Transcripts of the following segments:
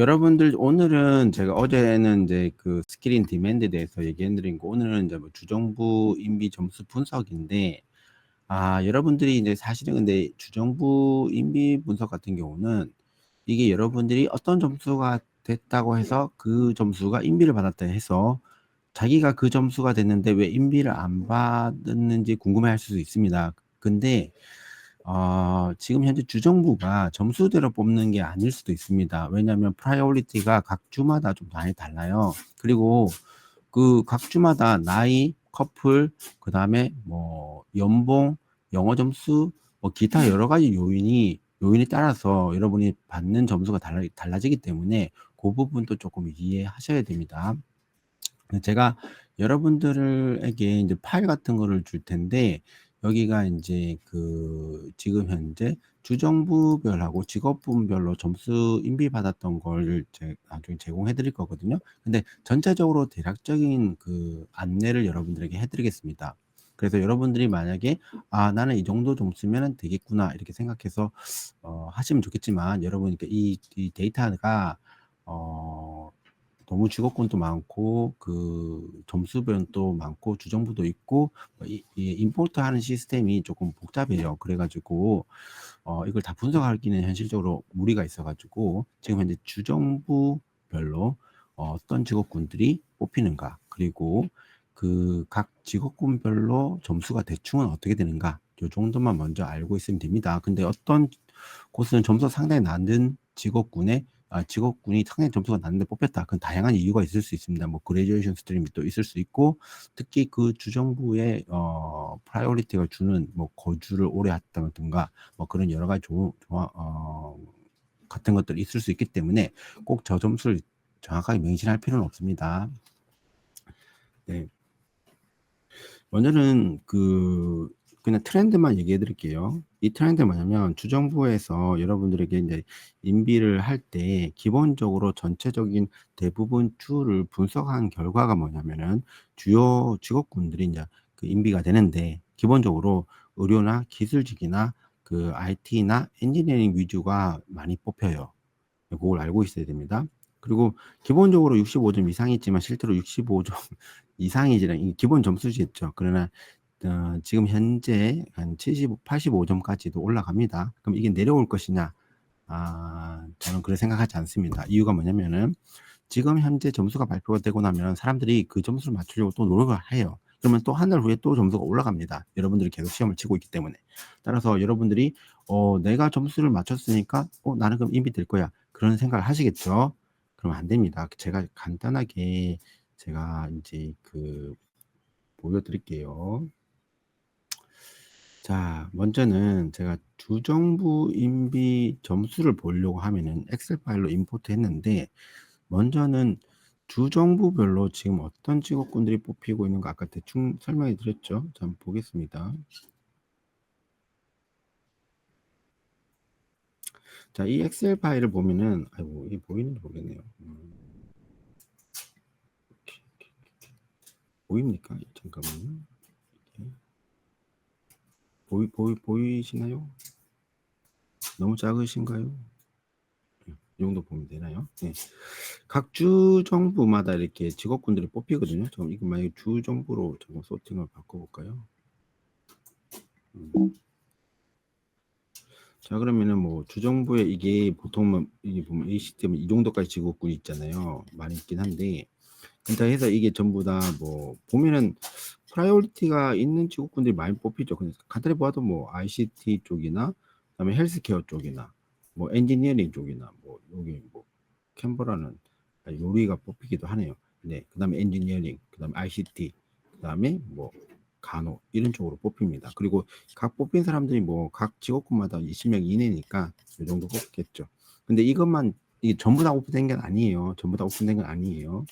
여러분들 오늘은 제가 어제는 이제 그 스킬인 디맨드에 대해서 얘기해 드린 거, 오늘은 이제 뭐 주정부 인비 점수 분석인데, 여러분들이 이제 사실은 근데 주정부 인비 분석 같은 경우는 이게 여러분들이 어떤 점수가 됐다고 해서 그 점수가 인비를 받았다 해서 자기가 그 점수가 됐는데 왜 인비를 안 받았는지 궁금해 할 수도 있습니다. 근데 지금 현재 주정부가 점수대로 뽑는 게 아닐 수도 있습니다. 왜냐하면 프라이오리티가 각 주마다 좀 많이 달라요. 그리고 그 각 주마다 나이, 커플, 그 다음에 뭐 연봉, 영어 점수, 뭐 기타 여러 가지 요인에 따라서 여러분이 받는 점수가 달라지기 때문에 그 부분도 조금 이해하셔야 됩니다. 제가 여러분들에게 이제 파일 같은 거를 줄 텐데, 여기가 이제 그 지금 현재 주정부별하고 직업군별로 점수 인비받았던 걸 나중에 제공해 드릴 거거든요. 근데 전체적으로 대략적인 그 안내를 여러분들에게 해 드리겠습니다. 그래서 여러분들이 만약에 나는 이 정도 점수면 되겠구나 이렇게 생각해서 하시면 좋겠지만, 여러분 이 데이터가 너무 직업군도 많고 그 점수별도 많고 주정부도 있고 이 임포트 하는 시스템이 조금 복잡해요. 그래가지고 이걸 다 분석하기는 현실적으로 무리가 있어가지고 지금 현재 주정부별로 어떤 직업군들이 뽑히는가, 그리고 그 각 직업군별로 점수가 대충은 어떻게 되는가, 요 정도만 먼저 알고 있으면 됩니다. 근데 어떤 곳은 점수가 상당히 낮은 직업군이 상당히 점수가 낮은데 뽑혔다. 그건 다양한 이유가 있을 수 있습니다. 뭐 그레듀에이션 스트림이 또 있을 수 있고, 특히 그 주정부의 프라이오리티가 주는 뭐 거주를 오래 했다든가 뭐 그런 여러 가지 같은 것들이 있을 수 있기 때문에 꼭 저 점수를 정확하게 맹신할 필요는 없습니다. 네. 먼저는 그냥 트렌드만 얘기해 드릴게요. 이 트렌드 뭐냐면, 주정부에서 여러분들에게 이제 인비를 할 때 기본적으로 전체적인 대부분 주를 분석한 결과가 뭐냐면은, 주요 직업군들이 이제 그 인비가 되는데, 기본적으로 의료나 기술직이나 그 IT나 엔지니어링 위주가 많이 뽑혀요. 그걸 알고 있어야 됩니다. 그리고 기본적으로 65점 이상이 있지만 실제로 65점 이상이지만 기본 점수겠죠. 그러나 지금 현재 한 85점까지도 올라갑니다. 그럼 이게 내려올 것이냐? 저는 그렇게 생각하지 않습니다. 이유가 뭐냐면은, 지금 현재 점수가 발표가 되고 나면 사람들이 그 점수를 맞추려고 또 노력을 해요. 그러면 또 한 달 후에 또 점수가 올라갑니다. 여러분들이 계속 시험을 치고 있기 때문에. 따라서 여러분들이 내가 점수를 맞췄으니까 나는 그럼 인비 될 거야, 그런 생각을 하시겠죠. 그러면 안 됩니다. 제가 간단하게 이제 보여드릴게요. 자, 먼저는 제가 주정부 인비 점수를 보려고 하면은 엑셀 파일로 임포트 했는데, 먼저는 주정부별로 지금 어떤 직업군들이 뽑히고 있는 거 아까 대충 설명해 드렸죠. 자, 한번 보겠습니다. 자, 이 엑셀 파일을 보면은, 아이고, 이게 보이는지 모르겠네요. 보입니까? 잠깐만요. 보이시나요? 너무 작으신가요? 이 정도 보면 되나요? 네. 각 주정부마다 이렇게 직업군들이 뽑히거든요. 그럼 이거 만약에 주정부로 조금 소팅을 바꿔볼까요? 자, 그러면은 뭐 주정부에 이게 보통 이게 보면 이 시스템은 이 정도까지 직업군이 있잖아요. 많이 있긴 한데, 그렇다 해서 이게 전부 다 뭐 보면은 프라이오리티가 있는 직업군들이 많이 뽑히죠. 그래서 간단히 봐도 뭐 ICT 쪽이나 그다음에 헬스케어 쪽이나 뭐 엔지니어링 쪽이나 뭐 여기 뭐 캔버라는 요리가 뽑히기도 하네요. 네, 그다음에 엔지니어링, 그다음에 ICT, 그다음에 뭐 간호 이런 쪽으로 뽑힙니다. 그리고 각 뽑힌 사람들이 뭐 각 직업군마다 20명 이내니까 이 정도 뽑겠죠. 근데 이게 전부 다 오픈된 게 아니에요. 전부 다 오픈된 건 아니에요.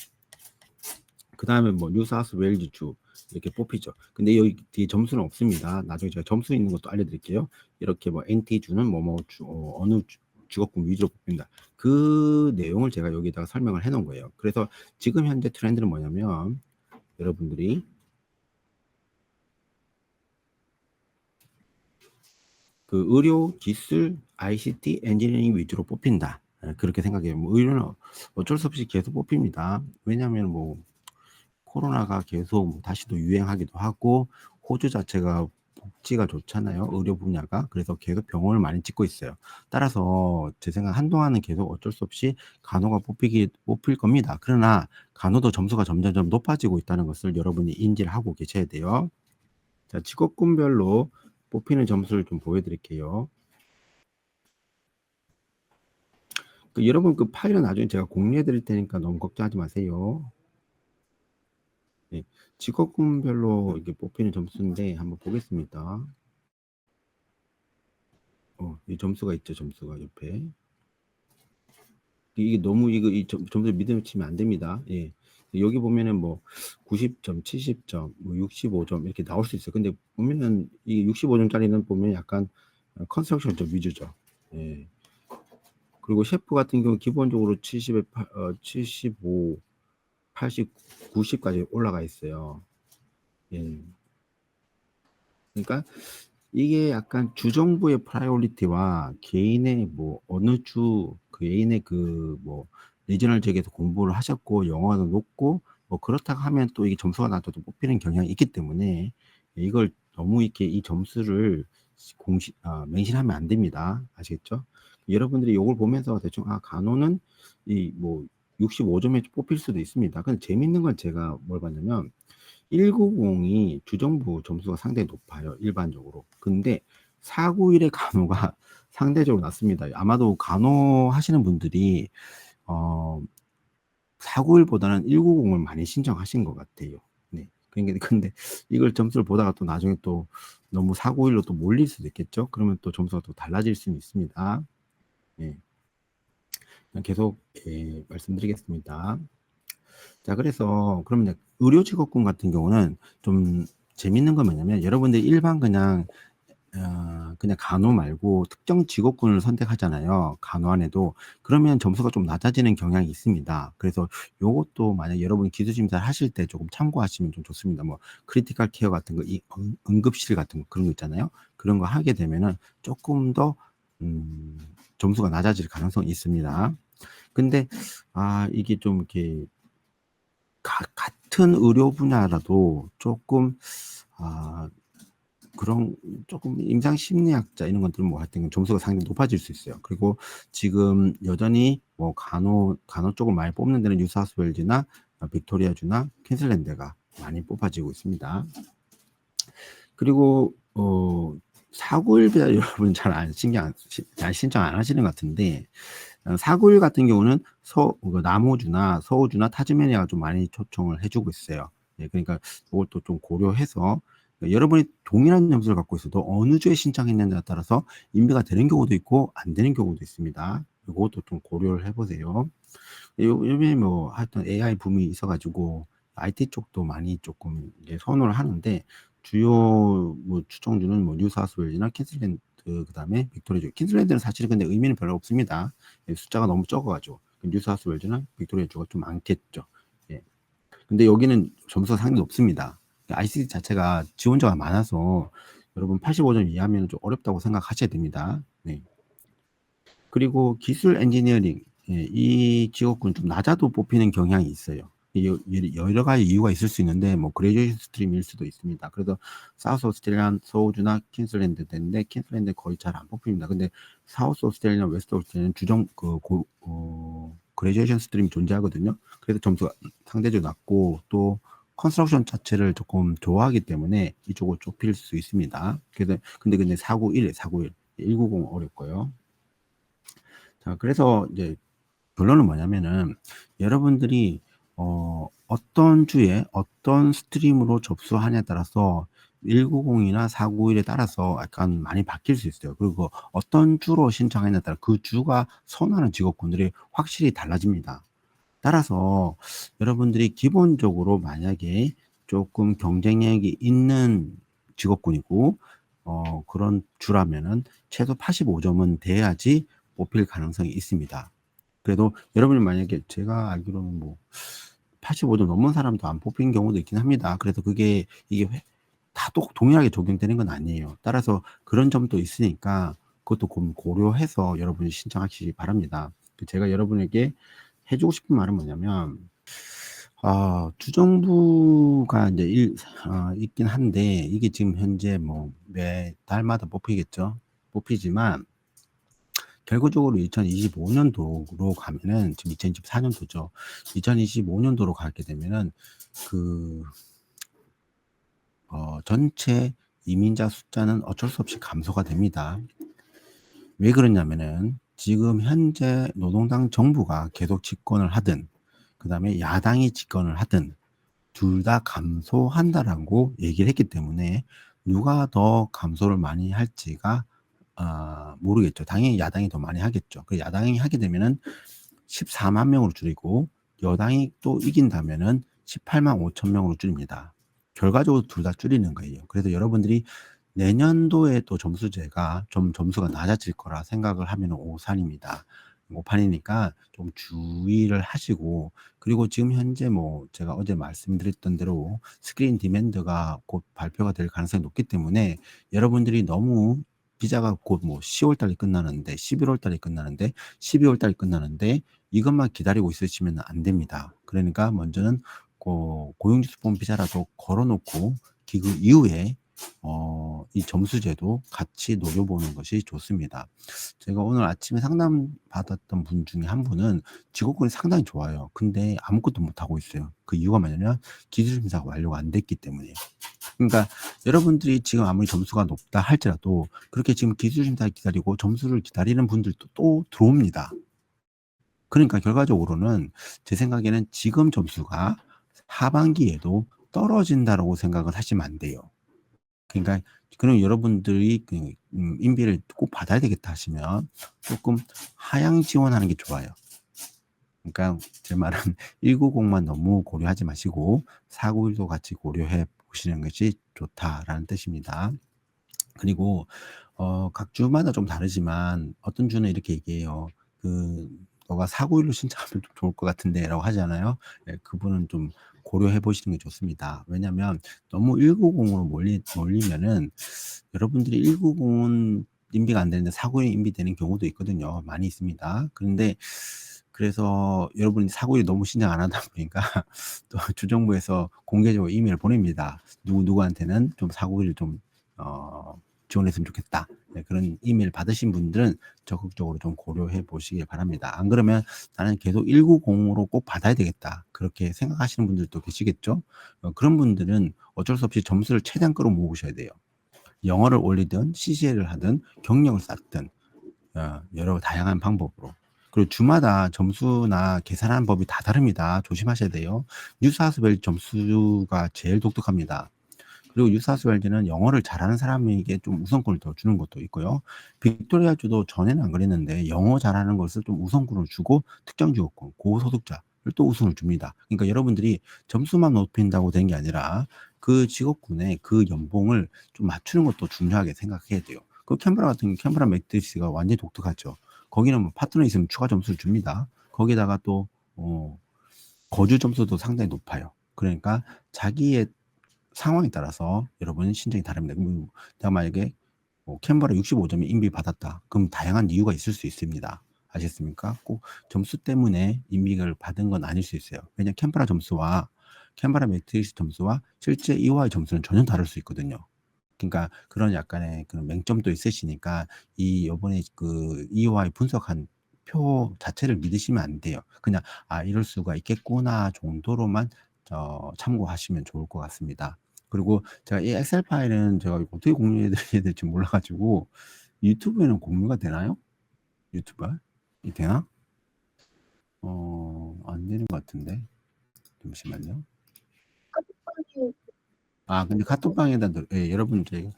그 다음에 뭐 뉴사우스 웨일즈 주 이렇게 뽑히죠. 근데 여기 뒤에 점수는 없습니다. 나중에 제가 점수 있는 것도 알려드릴게요. 이렇게 뭐 NT 주는 어느 직업군 위주로 뽑힌다. 그 내용을 제가 여기다가 설명을 해놓은 거예요. 그래서 지금 현재 트렌드는 뭐냐면, 여러분들이 그 의료, 기술, ICT, 엔지니어링 위주로 뽑힌다. 그렇게 생각해요. 뭐 의료는 어쩔 수 없이 계속 뽑힙니다. 왜냐하면 뭐 코로나가 계속 다시 또 유행하기도 하고 호주 자체가 복지가 좋잖아요, 의료 분야가. 그래서 계속 병원을 많이 짓고 있어요. 따라서 제 생각 한동안은 계속 어쩔 수 없이 간호가 뽑힐 겁니다. 그러나 간호도 점수가 점점점 높아지고 있다는 것을 여러분이 인지를 하고 계셔야 돼요. 자, 직업군별로 뽑히는 점수를 좀 보여드릴게요. 여러분 그 파일은 나중에 제가 공유해 드릴 테니까 너무 걱정하지 마세요. 네, 직업군별로 이렇게 뽑히는 점수인데 한번 보겠습니다. 이 점수가 있죠, 점수가 옆에. 이게 너무 이 점수 믿으시면 안 됩니다. 예. 여기 보면은 뭐 90점, 70점, 뭐 65점 이렇게 나올 수 있어요. 근데 보면은 이 65점짜리는 보면 약간 컨스트럭션 좀 위주죠. 예. 그리고 셰프 같은 경우 기본적으로 70에 75, 80, 90까지 올라가 있어요. 예. 그러니까 이게 약간 주정부의 프라이오리티와 개인의 뭐 어느 주 그 개인의 그 뭐 리저널 지역에서 공부를 하셨고 영어도 높고 뭐 그렇다고 하면 또 이게 점수가 낮아도 뽑히는 경향이 있기 때문에 이걸 너무 이렇게 이 점수를 맹신하면 안 됩니다. 아시겠죠? 여러분들이 요걸 보면서 대충 간호는 이 뭐 65점에 뽑힐 수도 있습니다. 근데 재밌는 건 제가 뭘 봤냐면 190이 주정부 점수가 상당히 높아요, 일반적으로. 근데 491의 간호가 상대적으로 낮습니다. 아마도 간호하시는 분들이 491보다는 190을 많이 신청하신 것 같아요. 네. 근데 이걸 점수를 보다가 또 나중에 또 너무 491로 또 몰릴 수도 있겠죠. 그러면 또 점수가 또 달라질 수는 있습니다. 네. 계속 말씀드리겠습니다. 자, 그래서 그러면 의료 직업군 같은 경우는 좀 재밌는 건 뭐냐면 여러분들 일반 그냥 간호 말고 특정 직업군을 선택하잖아요, 간호 안에도. 그러면 점수가 좀 낮아지는 경향이 있습니다. 그래서 요것도 만약 여러분이 기수심사를 하실 때 조금 참고하시면 좀 좋습니다. 뭐 크리티컬 케어 같은 거, 응급실 같은 거 그런 거 있잖아요. 그런 거 하게 되면은 조금 더 점수가 낮아질 가능성이 있습니다. 근데 이게 좀 이렇게 같은 의료 분야라도 조금 그런 조금 임상 심리학자 이런 것들은 뭐 하여튼 점수가 상당히 높아질 수 있어요. 그리고 지금 여전히 뭐 간호 쪽을 많이 뽑는 데는 뉴사우스웨일즈나 빅토리아주나 퀸슬랜드가 많이 뽑아지고 있습니다. 그리고 491 여러분 잘 신청 안 하시는 것 같은데 491 같은 경우는 남호주나 서호주나 타즈메니아가 좀 많이 초청을 해주고 있어요. 예, 그러니까 이것도 좀 고려해서 여러분이 동일한 점수를 갖고 있어도 어느 주에 신청했느냐에 따라서 인비가 되는 경우도 있고 안 되는 경우도 있습니다. 이것도 좀 고려를 해보세요. 요즘에 뭐 하여튼 AI 붐이 있어가지고 IT 쪽도 많이 조금 이제 선호를 하는데 주요 뭐 추천주는 뭐 뉴사우스웨일즈나 퀸슬랜드 그다음에 빅토리아주. 퀸슬랜드는 사실 근데 의미는 별로 없습니다. 숫자가 너무 적어가지고 뉴사우스웨일즈나 빅토리아주가 좀 많겠죠. 예. 근데 여기는 점수가 상당히 높습니다. ICT 자체가 지원자가 많아서 여러분 85점 이하면 좀 어렵다고 생각하셔야 됩니다. 네. 그리고 기술 엔지니어링, 이 직업군 좀 낮아도 뽑히는 경향이 있어요. 여러 가지 이유가 있을 수 있는데 뭐 그레듀에이션 스트림일 수도 있습니다. 그래서 사우스 오스트레일리아, 서우주나 퀸슬랜드 되는데 퀸슬랜드 거의 잘 안 뽑힙니다. 근데 사우스 오스트레일리아, 웨스트 오스트레일리아는 그레듀에이션 스트림이 존재하거든요. 그래서 점수가 상대적으로 낮고 또 컨스트럭션 자체를 조금 좋아하기 때문에 이쪽으로 좁힐 수 있습니다. 근데 491, 190 어렵고요. 자, 그래서 이제 결론은 뭐냐면은 여러분들이 어떤 주에 어떤 스트림으로 접수하냐에 따라서 190이나 491에 따라서 약간 많이 바뀔 수 있어요. 그리고 어떤 주로 신청하냐에 따라 그 주가 선호하는 직업군들이 확실히 달라집니다. 따라서 여러분들이 기본적으로 만약에 조금 경쟁력이 있는 직업군이고 그런 주라면은 최소 85점은 돼야지 뽑힐 가능성이 있습니다. 그래도 여러분이 만약에 제가 알기로는 뭐 85점 넘은 사람도 안 뽑힌 경우도 있긴 합니다. 그래서 이게 다 동일하게 적용되는 건 아니에요. 따라서 그런 점도 있으니까 그것도 고려해서 여러분이 신청하시기 바랍니다. 제가 여러분에게 해주고 싶은 말은 뭐냐면, 주정부가 이제 있긴 한데, 이게 지금 현재 뭐 매 달마다 뽑히겠죠. 뽑히지만, 결과적으로 2025년도로 가면은, 지금 2024년도죠. 2025년도로 가게 되면은, 그, 전체 이민자 숫자는 어쩔 수 없이 감소가 됩니다. 왜 그러냐면은, 지금 현재 노동당 정부가 계속 집권을 하든, 그 다음에 야당이 집권을 하든, 둘 다 감소한다라고 얘기를 했기 때문에, 누가 더 감소를 많이 할지가 모르겠죠. 당연히 야당이 더 많이 하겠죠. 그 야당이 하게 되면은 14만 명으로 줄이고, 여당이 또 이긴다면은 18만 5천 명으로 줄입니다. 결과적으로 둘 다 줄이는 거예요. 그래서 여러분들이 내년도에 또 점수제가 좀 점수가 낮아질 거라 생각을 하면 오산입니다. 오판이니까 좀 주의를 하시고, 그리고 지금 현재 뭐 제가 어제 말씀드렸던 대로 스크린 디맨드가 곧 발표가 될 가능성이 높기 때문에, 여러분들이 너무 비자가 곧 뭐 10월 달에 끝나는데, 11월 달에 끝나는데, 12월 달에 끝나는데 이것만 기다리고 있으시면 안 됩니다. 그러니까 먼저는 고용주수본 비자라도 걸어놓고 기그 이후에 이 점수제도 같이 노려보는 것이 좋습니다. 제가 오늘 아침에 상담 받았던 분 중에 한 분은 직업군이 상당히 좋아요. 근데 아무것도 못하고 있어요. 그 이유가 뭐냐면 기술심사가 완료가 안 됐기 때문에. 그러니까 여러분들이 지금 아무리 점수가 높다 할지라도 그렇게 지금 기술심사 기다리고 점수를 기다리는 분들도 또 들어옵니다. 그러니까 결과적으로는 제 생각에는 지금 점수가 하반기에도 떨어진다라고 생각을 하시면 안 돼요. 그러니까 그럼 여러분들이 인비를 꼭 받아야 되겠다 하시면 조금 하향 지원하는 게 좋아요. 그러니까 제 말은 190만 너무 고려하지 마시고 491도 같이 고려해 보시는 것이 좋다라는 뜻입니다. 그리고 각 주마다 좀 다르지만 어떤 주는 이렇게 얘기해요. 너가 491로 신청하면 좀 좋을 것 같은데라고 하잖아요. 네, 그분은 좀 고려해 보시는 게 좋습니다. 왜냐하면 너무 190으로 몰리면은 여러분들이 190은 인비가 안 되는데 491이 인비되는 경우도 있거든요. 많이 있습니다. 그래서 여러분이 491이 너무 신청 안 하다 보니까 또 주정부에서 공개적으로 이메일 보냅니다. 누구한테는 좀 491을 좀 지원했으면 좋겠다. 네, 그런 이메일 받으신 분들은 적극적으로 좀 고려해 보시길 바랍니다. 안 그러면 나는 계속 190으로 꼭 받아야 되겠다. 그렇게 생각하시는 분들도 계시겠죠? 그런 분들은 어쩔 수 없이 점수를 최대한 끌어모으셔야 돼요. 영어를 올리든 CCL을 하든 경력을 쌓든 여러 다양한 방법으로. 그리고 주마다 점수나 계산하는 법이 다 다릅니다. 조심하셔야 돼요. 뉴사우스웨일즈 점수가 제일 독특합니다. 그리고 뉴사우스웨일즈는 영어를 잘하는 사람에게 좀 우선권을 더 주는 것도 있고요. 빅토리아주도 전에는 안 그랬는데 영어 잘하는 것을 좀 우선권을 주고 특정 지역권, 고소득자를 또 우선을 줍니다. 그러니까 여러분들이 점수만 높인다고 되는 게 아니라 그 직업군의 그 연봉을 좀 맞추는 것도 중요하게 생각해야 돼요. 그 캔버라 같은 캔버라 매트리스가 완전히 독특하죠. 거기는 뭐 파트너 있으면 추가 점수를 줍니다. 거기다가 또 거주 점수도 상당히 높아요. 그러니까 자기의 상황에 따라서 여러분 신청이 다릅니다. 내가 만약에 캔버라 65점이 인비 받았다. 그럼 다양한 이유가 있을 수 있습니다. 아시겠습니까? 꼭 점수 때문에 인비를 받은 건 아닐 수 있어요. 왜냐하면 캔버라 점수와 캔버라 매트리스 점수와 실제 EOI 점수는 전혀 다를 수 있거든요. 그러니까 그런 약간의 그런 맹점도 있으시니까 요번에 그 EOI 분석한 표 자체를 믿으시면 안 돼요. 그냥 이럴 수가 있겠구나 정도로만 참고하시면 좋을 것 같습니다. 그리고 제가 이 엑셀 파일은 제가 어떻게 공유해 드려야 될지 몰라가지고 유튜브에는 공유가 되나요? 유튜브에? 되나? 안 되는 것 같은데. 잠시만요. 근데 카톡방에다 여러분 제가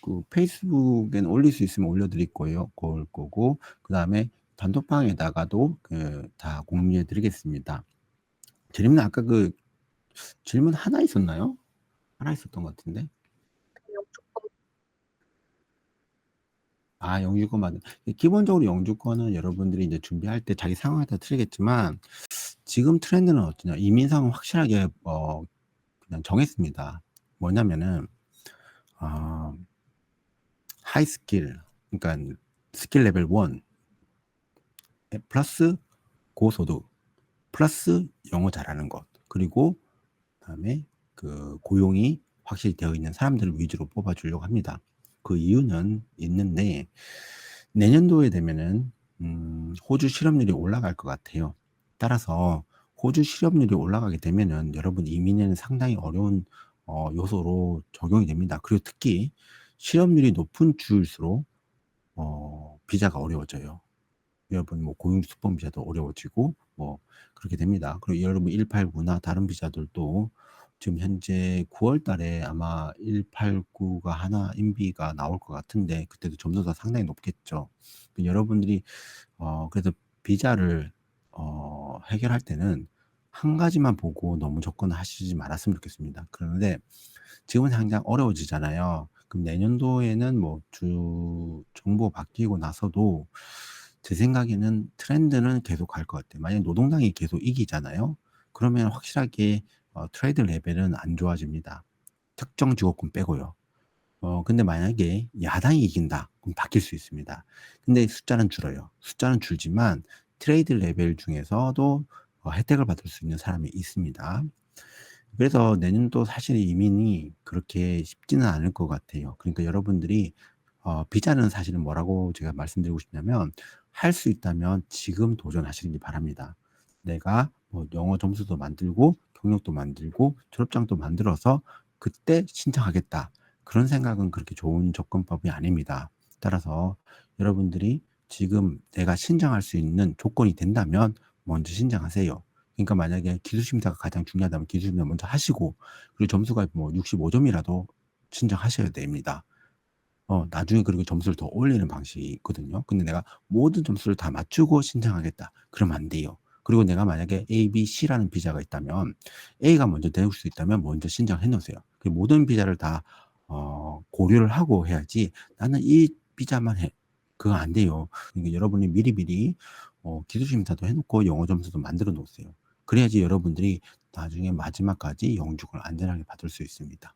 그 페이스북에는 올릴 수 있으면 올려드릴 거예요. 거고 그 다음에 단톡방에다가도 다 공유해 드리겠습니다. 재밌는 아까 그 질문 하나 있었나요? 하나 있었던 것 같은데. 영주권 받은. 기본적으로 영주권은 여러분들이 이제 준비할 때 자기 상황에 따라 틀리겠지만 지금 트렌드는 어떠냐? 이민상은 확실하게 그냥 정했습니다. 뭐냐면은 하이 스킬, 그러니까 스킬 레벨 1 플러스 고소득, 플러스 영어 잘하는 것, 그리고 그다음에 그 고용이 확실히 되어 있는 사람들을 위주로 뽑아 주려고 합니다. 그 이유는 있는데 내년도에 되면은 호주 실업률이 올라갈 것 같아요. 따라서 호주 실업률이 올라가게 되면은 여러분 이민에는 상당히 어려운 요소로 적용이 됩니다. 그리고 특히 실업률이 높은 주일수록 비자가 어려워져요. 여러분 뭐 고용주 수폰 비자도 어려워지고 뭐 그렇게 됩니다. 그리고 여러분 189나 다른 비자들도 지금 현재 9월 달에 아마 189가 하나 인비가 나올 것 같은데 그때도 점수가 상당히 높겠죠. 여러분들이 그래서 비자를 해결할 때는 한 가지만 보고 너무 접근하시지 말았으면 좋겠습니다. 그런데 지금은 당장 어려워지잖아요. 그럼 내년도에는 뭐 정부가 바뀌고 나서도 제 생각에는 트렌드는 계속 갈 것 같아요. 만약에 노동당이 계속 이기잖아요. 그러면 확실하게 트레이드 레벨은 안 좋아집니다. 특정 직업군 빼고요. 근데 만약에 야당이 이긴다. 그럼 바뀔 수 있습니다. 근데 숫자는 줄어요. 숫자는 줄지만 트레이드 레벨 중에서도 혜택을 받을 수 있는 사람이 있습니다. 그래서 내년도 사실 이민이 그렇게 쉽지는 않을 것 같아요. 그러니까 여러분들이 비자는 사실은 뭐라고 제가 말씀드리고 싶냐면 할 수 있다면 지금 도전하시기 바랍니다. 내가 뭐 영어 점수도 만들고 경력도 만들고 졸업장도 만들어서 그때 신청하겠다. 그런 생각은 그렇게 좋은 접근법이 아닙니다. 따라서 여러분들이 지금 내가 신청할 수 있는 조건이 된다면 먼저 신청하세요. 그러니까 만약에 기술심사가 가장 중요하다면 기술심사 먼저 하시고 그리고 점수가 뭐 65점이라도 신청하셔야 됩니다. 나중에 그리고 점수를 더 올리는 방식이 있거든요. 근데 내가 모든 점수를 다 맞추고 신청하겠다. 그러면 안 돼요. 그리고 내가 만약에 A, B, C라는 비자가 있다면 A가 먼저 될 수 있다면 먼저 신청해 놓으세요. 그 모든 비자를 다 고려를 하고 해야지 나는 이 비자만 해. 그거 안 돼요. 그러니까 여러분이 미리미리 기술심사도 해 놓고 영어 점수도 만들어 놓으세요. 그래야지 여러분들이 나중에 마지막까지 영주권을 안전하게 받을 수 있습니다.